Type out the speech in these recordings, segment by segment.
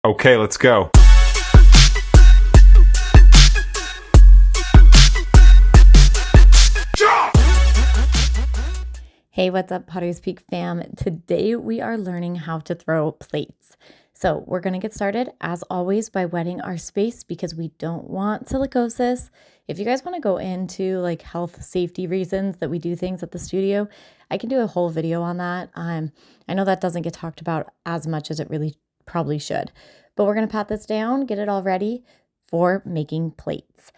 Okay, let's go. Hey, what's up, Pottery's Peak fam? Today we are learning how to throw plates. So we're going to get started, as always, by wetting our space because we don't want silicosis. If you guys want to go into like health safety reasons that we do things at the studio, I can do a whole video on that. I know that doesn't get talked about as much as it really probably should, but we're going to pat this down, get it all ready for making plates.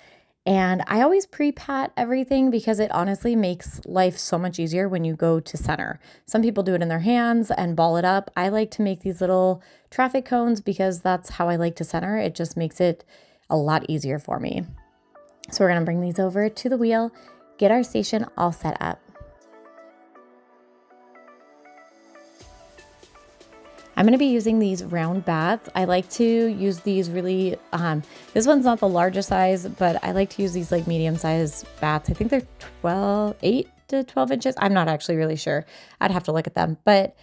And I always pre-pat everything because it honestly makes life so much easier when you go to center. Some people do it in their hands and ball it up. I like to make these little traffic cones because that's how I like to center. It just makes it a lot easier for me. So we're going to bring these over to the wheel, get our station all set up. I'm going to be using these round bats. I like to use these really, this one's not the largest size, but I like to use these like medium sized bats. I think they're 8 to 12 inches. I'm not actually really sure. I'd have to look at them, but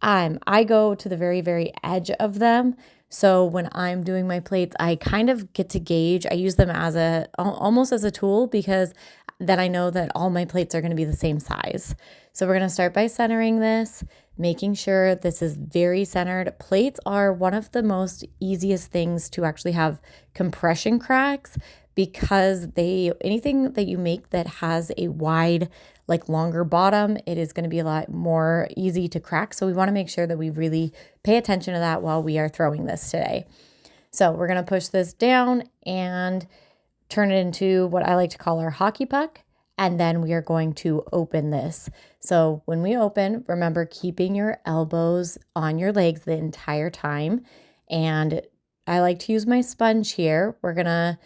I go to the very, very edge of them. So when I'm doing my plates, I kind of get to gauge. I use them as almost as a tool because then I know that all my plates are going to be the same size. So we're going to start by centering this, making sure this is very centered. Plates are one of the most easiest things to actually have compression cracks because anything that you make that has a wide, like longer bottom, it is going to be a lot more easy to crack. So we want to make sure that we really pay attention to that while we are throwing this today. So we're going to push this down and turn it into what I like to call our hockey puck. And then we are going to open this. So when we open, remember keeping your elbows on your legs the entire time. And I like to use my sponge here. We're going to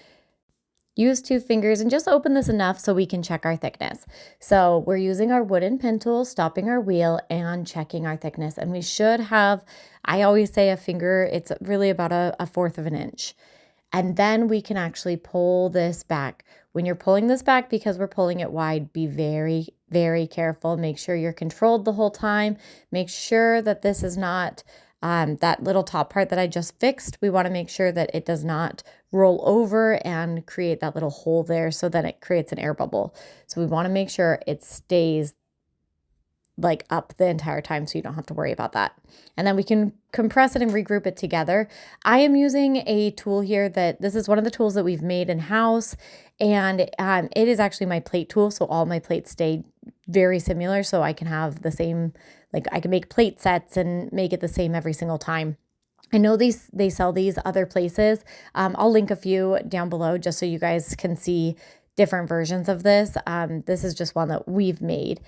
use 2 fingers and just open this enough so we can check our thickness. So we're using our wooden pin tool, stopping our wheel and checking our thickness. And we should have, I always say a finger, it's really about a 1/4 of an inch. And then we can actually pull this back. When you're pulling this back, because we're pulling it wide, be very, very careful. Make sure you're controlled the whole time. Make sure that this is not that little top part that I just fixed. We want to make sure that it does not roll over and create that little hole there so that it creates an air bubble. So we want to make sure it stays like up the entire time so you don't have to worry about that. And then we can compress it and regroup it together. I am using a tool here this is one of the tools that we've made in-house, and it is actually my plate tool, so all my plates stay very similar, so I can have the same, like I can make plate sets and make it the same every single time. I know they sell these other places. I'll link a few down below just so you guys can see different versions of this. This is just one that we've made.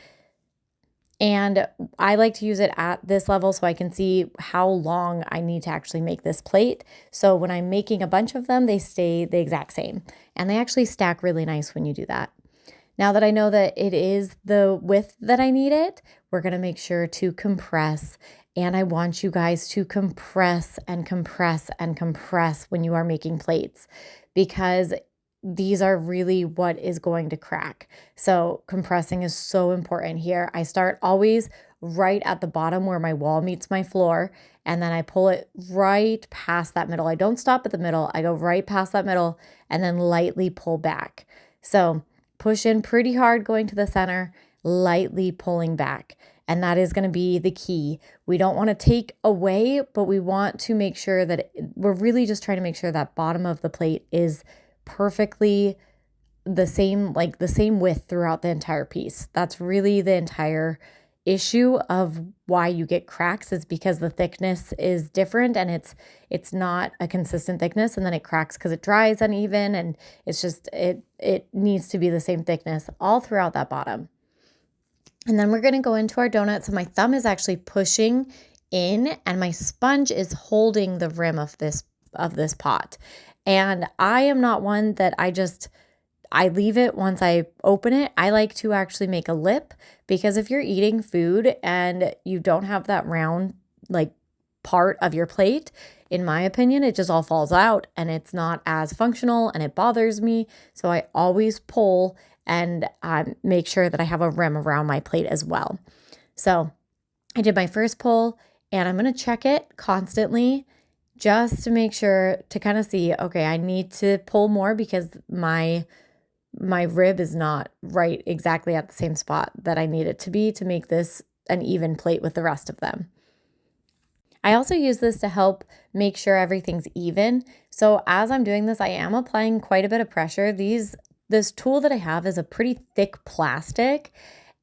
And I like to use it at this level so I can see how long I need to actually make this plate. So when I'm making a bunch of them, they stay the exact same. And they actually stack really nice when you do that. Now that I know that it is the width that I need it, we're going to make sure to compress. And I want you guys to compress and compress and compress when you are making plates because these are really what is going to crack. So compressing is so important here. I start always right at the bottom where my wall meets my floor, and then I pull it right past that middle. I don't stop at the middle. I go right past that middle and then lightly pull back. So push in pretty hard going to the center, lightly pulling back. And that is going to be the key. We don't want to take away, but we want to make sure that we're really just trying to make sure that bottom of the plate is perfectly the same width throughout the entire piece. That's really the entire issue of why you get cracks, is because the thickness is different and it's not a consistent thickness, and then it cracks because it dries uneven, and it's just it needs to be the same thickness all throughout that bottom. And then we're going to go into our donut. So my thumb is actually pushing in and my sponge is holding the rim of this pot. And I am not one that I leave it once I open it. I like to actually make a lip, because if you're eating food and you don't have that round like part of your plate, in my opinion, it just all falls out and it's not as functional and it bothers me. So I always pull and make sure that I have a rim around my plate as well. So I did my first pull and I'm going to check it constantly. just to make sure to kind of see, okay, I need to pull more because my rib is not right exactly at the same spot that I need it to be to make this an even plate with the rest of them. I also use this to help make sure everything's even. So as I'm doing this, I am applying quite a bit of pressure. This tool that I have is a pretty thick plastic,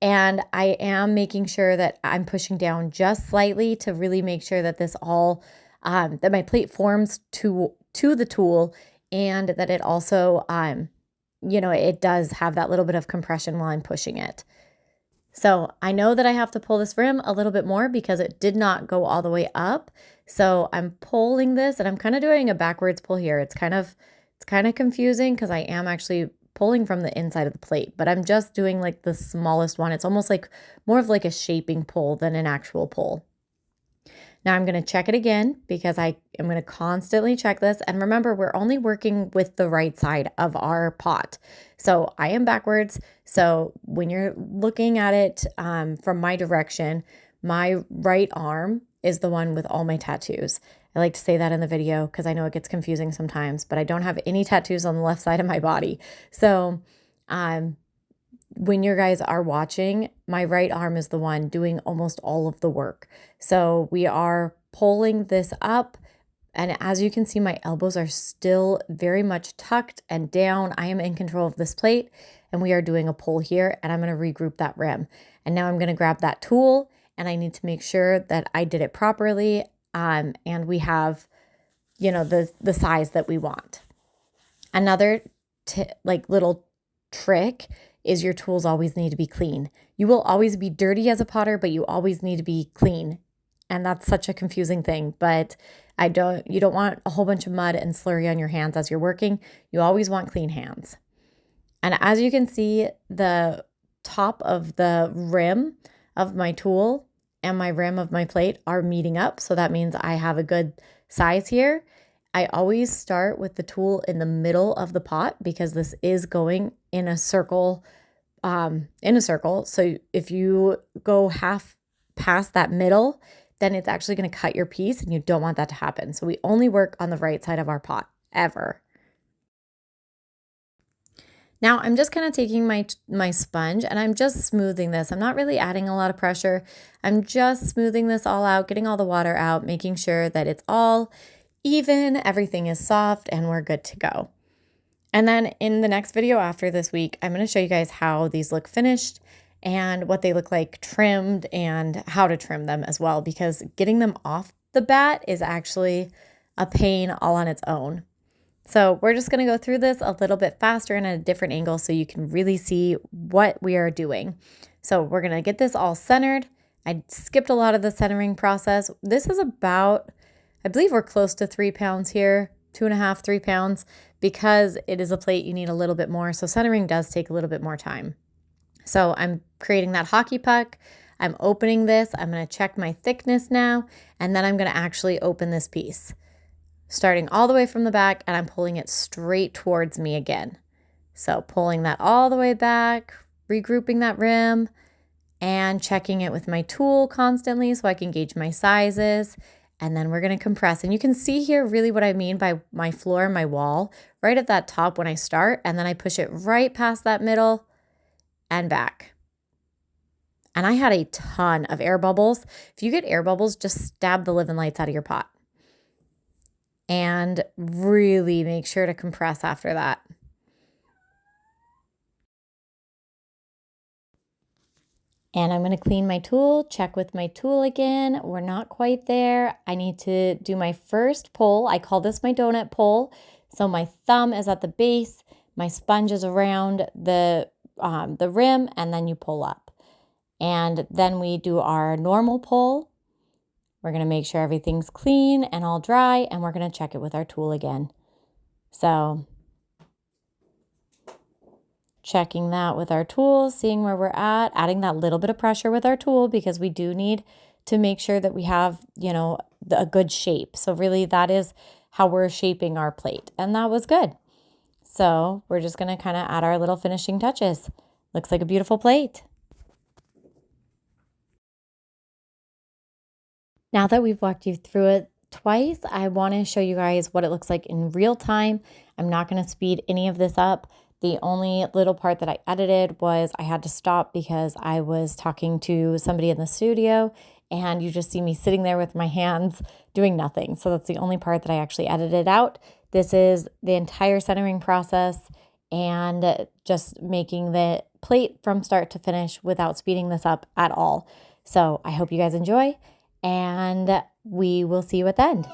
and I am making sure that I'm pushing down just slightly to really make sure that this all that my plate forms to the tool, and that it also it does have that little bit of compression while I'm pushing it. So I know that I have to pull this rim a little bit more because it did not go all the way up. So I'm pulling this, and I'm kind of doing a backwards pull here. It's kind of confusing because I am actually pulling from the inside of the plate, but I'm just doing like the smallest one. It's almost like more of like a shaping pull than an actual pull. Now I'm going to check it again because I am going to constantly check this. And remember, we're only working with the right side of our pot. So I am backwards. So when you're looking at it from my direction, my right arm is the one with all my tattoos. I like to say that in the video because I know it gets confusing sometimes, but I don't have any tattoos on the left side of my body. So when you guys are watching, my right arm is the one doing almost all of the work. So we are pulling this up, and as you can see, my elbows are still very much tucked and down. I am in control of this plate, and we are doing a pull here, and I'm going to regroup that rim. And now I'm going to grab that tool, and I need to make sure that I did it properly, and we have, the size that we want. Another little trick is your tools always need to be clean. You will always be dirty as a potter, but you always need to be clean. And that's such a confusing thing, but you don't want a whole bunch of mud and slurry on your hands as you're working. You always want clean hands. And as you can see, the top of the rim of my tool and my rim of my plate are meeting up. So that means I have a good size here. I always start with the tool in the middle of the pot because this is going in a circle. So if you go half past that middle, then it's actually going to cut your piece, and you don't want that to happen. So we only work on the right side of our pot ever. Now I'm just kind of taking my sponge and I'm just smoothing this. I'm not really adding a lot of pressure. I'm just smoothing this all out, getting all the water out, making sure that it's all even, everything is soft, and we're good to go. And then in the next video after this week, I'm going to show you guys how these look finished and what they look like trimmed and how to trim them as well, because getting them off the bat is actually a pain all on its own. So we're just going to go through this a little bit faster and at a different angle so you can really see what we are doing. So we're going to get this all centered. I skipped a lot of the centering process. This is about, I believe we're close to 3 pounds here, 2.5, 3 pounds, because it is a plate, you need a little bit more. So centering does take a little bit more time. So I'm creating that hockey puck. I'm opening this. I'm going to check my thickness now, and then I'm going to actually open this piece, starting all the way from the back, and I'm pulling it straight towards me again. So pulling that all the way back, regrouping that rim, and checking it with my tool constantly so I can gauge my sizes. And then we're going to compress. And you can see here really what I mean by my floor and my wall right at that top when I start. And then I push it right past that middle and back. And I had a ton of air bubbles. If you get air bubbles, just stab the living lights out of your pot. And really make sure to compress after that. And I'm going to clean my tool, check with my tool again. We're not quite there. I need to do my first pull. I call this my donut pull. So my thumb is at the base, my sponge is around the rim, and then you pull up. And then we do our normal pull. We're going to make sure everything's clean and all dry, and we're going to check it with our tool again. So checking that with our tool, seeing where we're at, adding that little bit of pressure with our tool because we do need to make sure that we have, a good shape. So really that is how we're shaping our plate. And that was good. So we're just going to kind of add our little finishing touches. Looks like a beautiful plate. Now that we've walked you through it, twice. I want to show you guys what it looks like in real time. I'm not going to speed any of this up. The only little part that I edited was I had to stop because I was talking to somebody in the studio, and you just see me sitting there with my hands doing nothing. So that's the only part that I actually edited out. This is the entire centering process and just making the plate from start to finish without speeding this up at all. So I hope you guys enjoy, and we will see you at the end.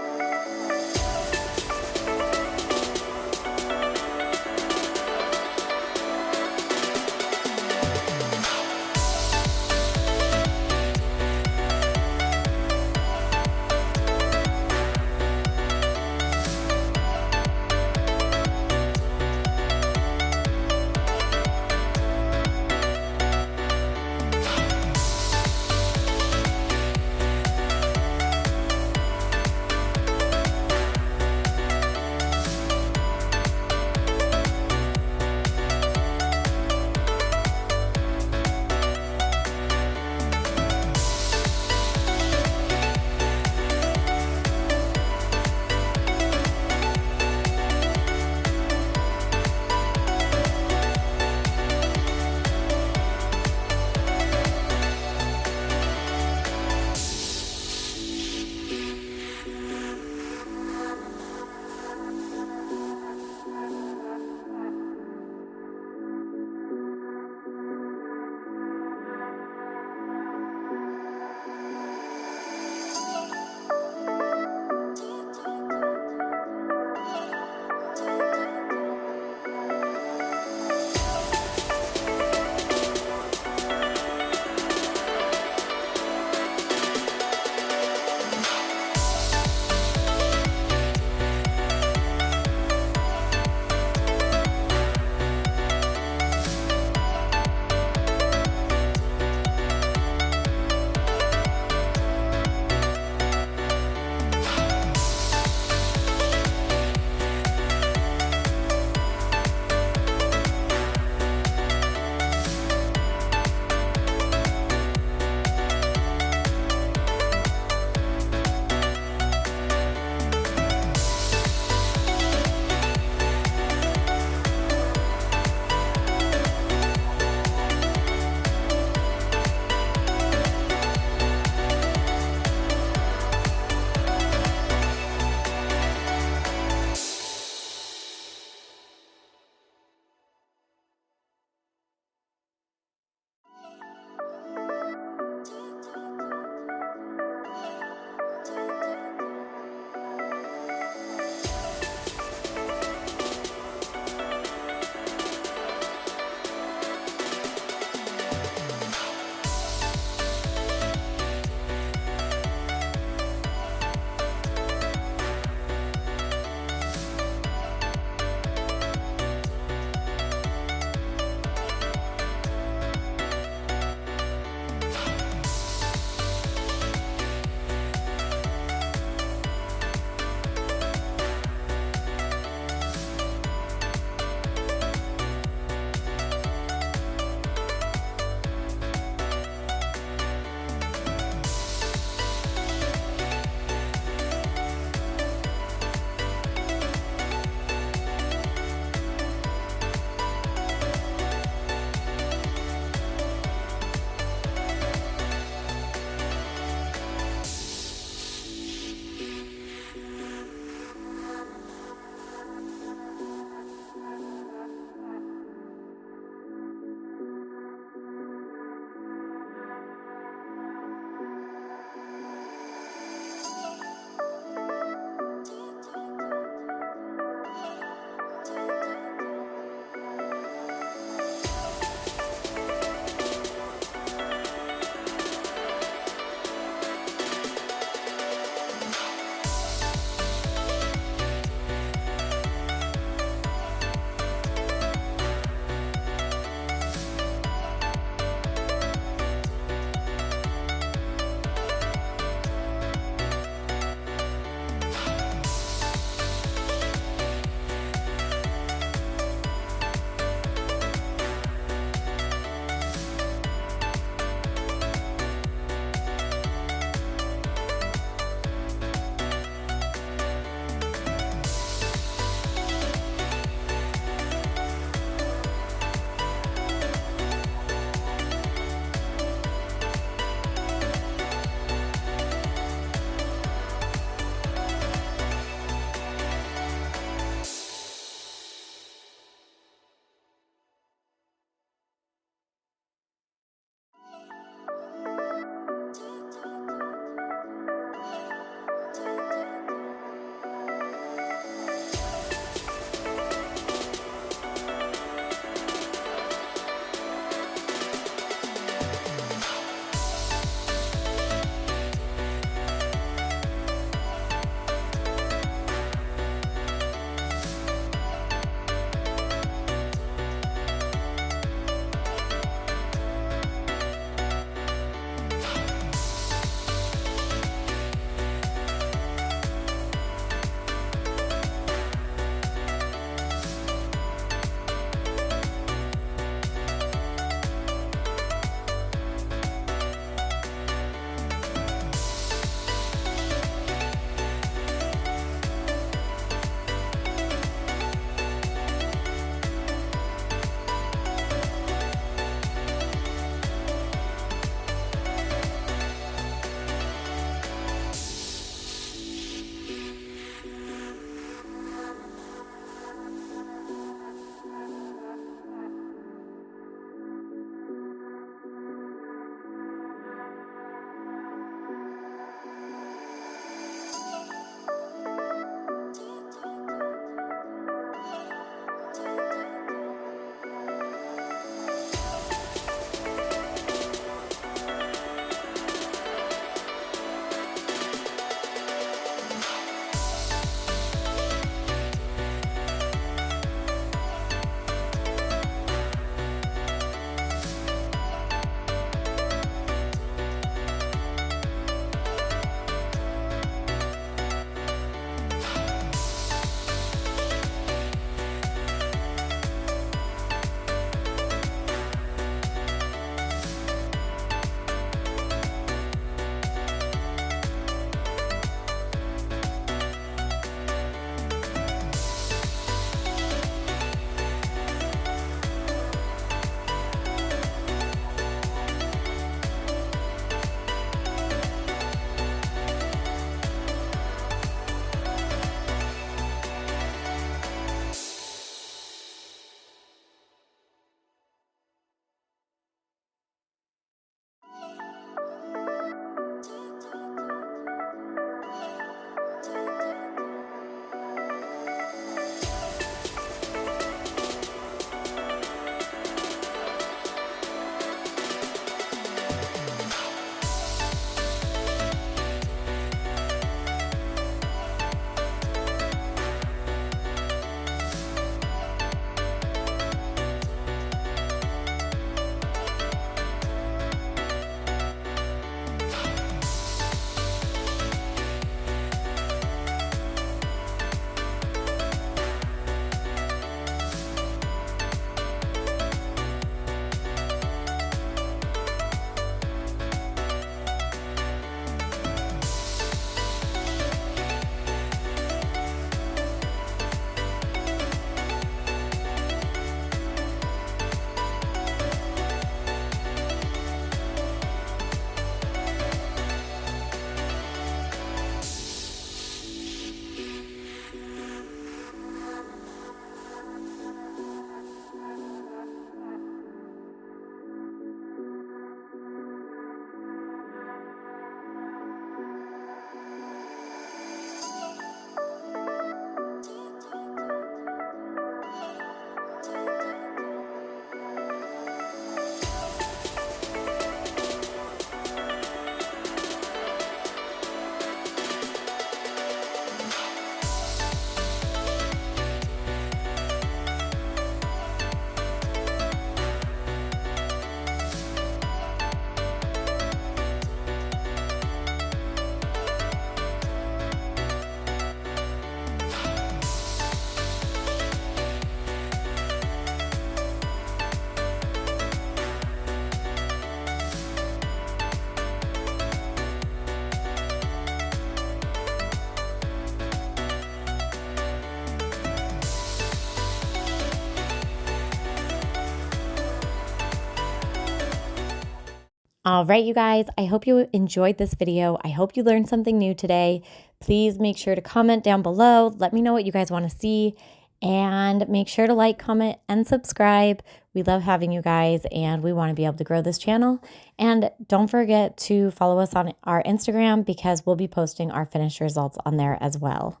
All right, you guys, I hope you enjoyed this video. I hope you learned something new today. Please make sure to comment down below. Let me know what you guys want to see, and make sure to like, comment, and subscribe. We love having you guys, and we want to be able to grow this channel. And don't forget to follow us on our Instagram, because we'll be posting our finished results on there as well.